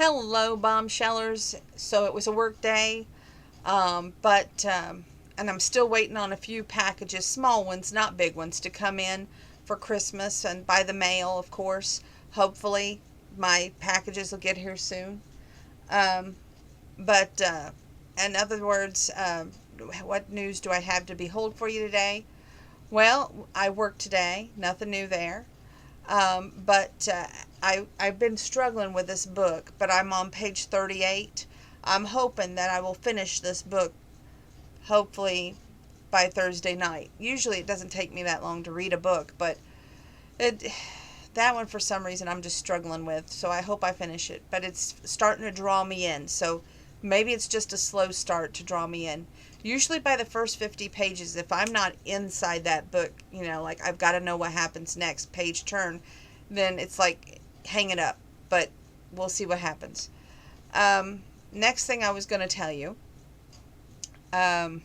Hello, bombshellers. So it was a work day, and I'm still waiting on a few packages, small ones, not big ones, to come in for Christmas and by the mail, of course. Hopefully, my packages will get here soon. Um, but in other words, what news do I have to behold for you today? Well, I worked today, nothing new there. But I've been struggling with this book, but I'm on page 38. I'm hoping that I will finish this book, hopefully by Thursday night. Usually it doesn't take me that long to read a book, but it that one for some reason I'm just struggling with, so I hope I finish it. But it's starting to draw me in, so maybe it's just a slow start to draw me in. Usually by the first 50 pages, if I'm not inside that book, like I've got to know what happens next, page turn, then it's like hang it up. But we'll see what happens. Next thing I was going to tell you, um,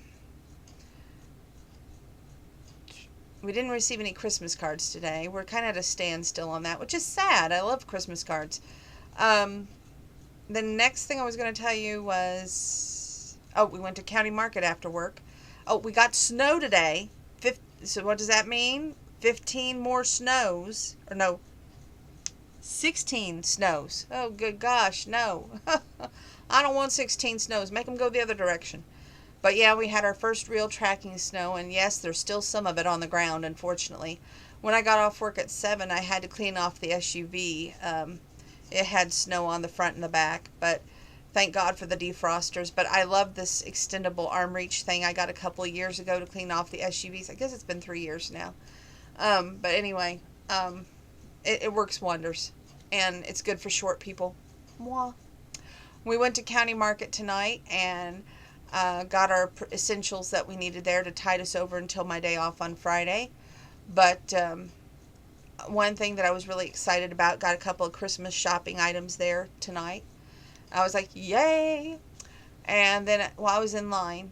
we didn't receive any Christmas cards today. We're kind of at a standstill on that, which is sad. I love Christmas cards. Um, the next thing I was going to tell you was, oh, we went to County Market after work. Oh, we got snow today. So what does that mean? 15 more snows. Or no, 16 snows. Oh, good gosh, no. I don't want 16 snows. Make them go the other direction. But yeah, we had our first real tracking snow, and yes, there's still some of it on the ground, unfortunately. When I got off work at 7, I had to clean off the SUV. It had snow on the front and the back, but thank God for the defrosters. But I love this extendable arm reach thing I got a couple of years ago to clean off the SUVs. I guess it's been 3 years now. But anyway, it works wonders, and it's good for short people. Mwah. We went to County Market tonight and got our essentials that we needed there to tide us over until my day off on Friday. But one thing that I was really excited about, got a couple of Christmas shopping items there tonight. I was like, yay! And then while I was in line,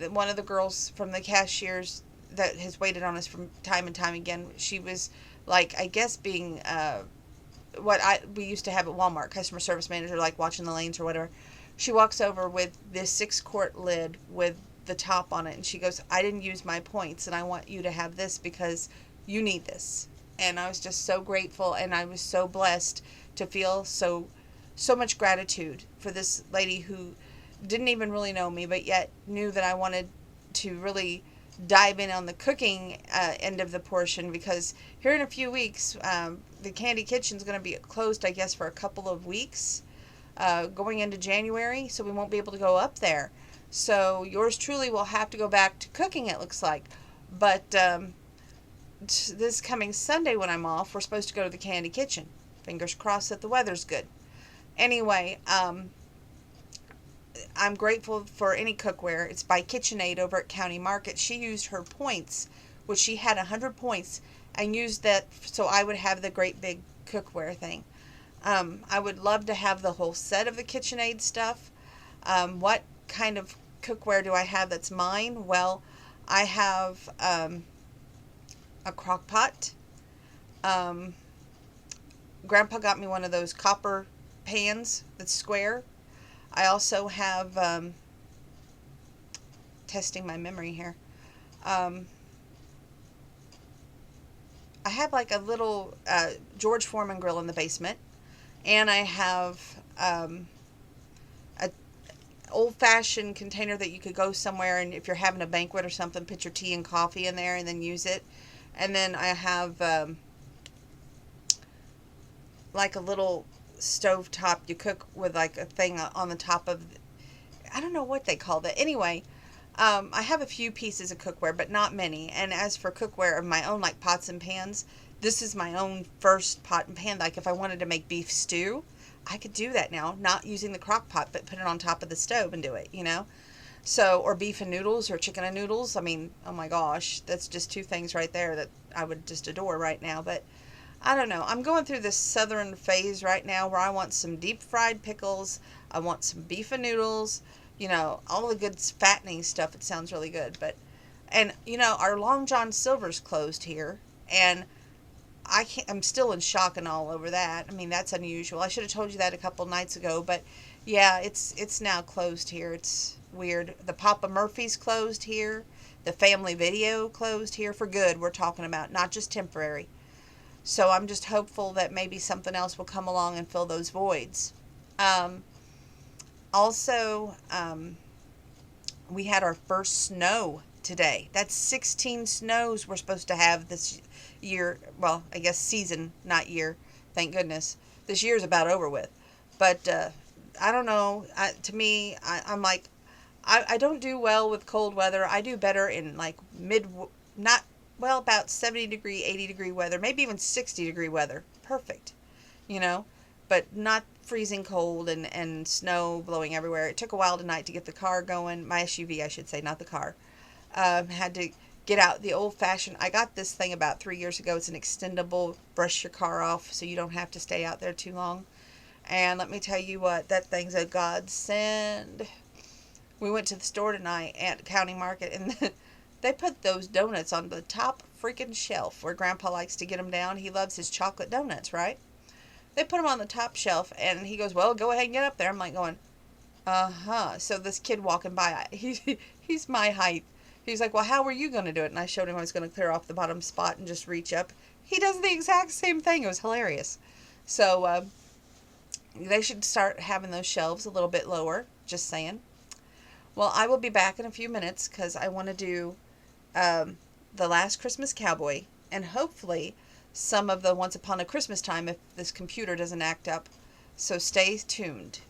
one of the girls from the cashiers that has waited on us from time and time again, she was like, I guess being we used to have at Walmart, customer service manager, like watching the lanes or whatever. She walks over with this 6-quart lid with the top on it, and she goes, I didn't use my points, and I want you to have this because you need this. And I was just so grateful, and I was so blessed to feel so much gratitude for this lady who didn't even really know me, but yet knew that I wanted to really dive in on the cooking end of the portion, because here in a few weeks, the Candy Kitchen's going to be closed, I guess, for a couple of weeks, going into January, so we won't be able to go up there. So yours truly will have to go back to cooking, it looks like. But this coming Sunday when I'm off, we're supposed to go to the Candy Kitchen. Fingers crossed that the weather's good. Anyway, I'm grateful for any cookware. It's by KitchenAid over at County Market. She used her points, which she had 100 points, and used that so I would have the great big cookware thing. I would love to have the whole set of the KitchenAid stuff. What kind of cookware do I have that's mine? Well, I have a crock pot. Grandpa got me one of those copper pans that's square. I also have, testing my memory here, I have like a little George Foreman grill in the basement, and I have a old-fashioned container that you could go somewhere, and if you're having a banquet or something, put your tea and coffee in there and then use it. And then I have like a little stove top you cook with, like a thing on the top of, I don't know what they call that. Anyway, I have a few pieces of cookware, but not many. And as for cookware of my own, like pots and pans, this is my own first pot and pan. Like if I wanted to make beef stew, I could do that now, not using the crock pot, but put it on top of the stove and do it. So, or beef and noodles or chicken and noodles. I mean, oh my gosh, that's just two things right there that I would just adore right now. But I don't know. I'm going through this southern phase right now where I want some deep fried pickles. I want some beef and noodles. All the good fattening stuff. It sounds really good. And our Long John Silver's closed here. And I'm still in shock and all over that. I mean, that's unusual. I should have told you that a couple nights ago, but yeah, it's now closed here. It's weird. The Papa Murphy's closed here. The Family Video closed here for good. We're talking about, not just temporary. So I'm just hopeful that maybe something else will come along and fill those voids. Um, also, we had our first snow today. That's 16 snows we're supposed to have this year. Well, I guess season, not year. Thank goodness. This year's about over with. But I don't know. To me, I'm like, I don't do well with cold weather. I do better in like not, well, about 70-degree, 80-degree weather, maybe even 60-degree weather. Perfect, you know, but not freezing cold and snow blowing everywhere. It took a while tonight to get the car going. My SUV, I should say, not the car. Had to get out the old fashioned. I got this thing about 3 years ago. It's an extendable, brush your car off so you don't have to stay out there too long. And let me tell you what, that thing's a godsend. We went to the store tonight at County Market, and they put those donuts on the top freaking shelf where Grandpa likes to get them down. He loves his chocolate donuts, right? They put them on the top shelf, and he goes, well, go ahead and get up there. I'm like going, uh-huh. So this kid walking by, he's my height. He's like, well, how were you going to do it? And I showed him I was going to clear off the bottom spot and just reach up. He does the exact same thing. It was hilarious. So they should start having those shelves a little bit lower. Just saying. Well, I will be back in a few minutes because I want to do The Last Christmas Cowboy and hopefully some of the Once Upon a Christmas Time if this computer doesn't act up. So stay tuned.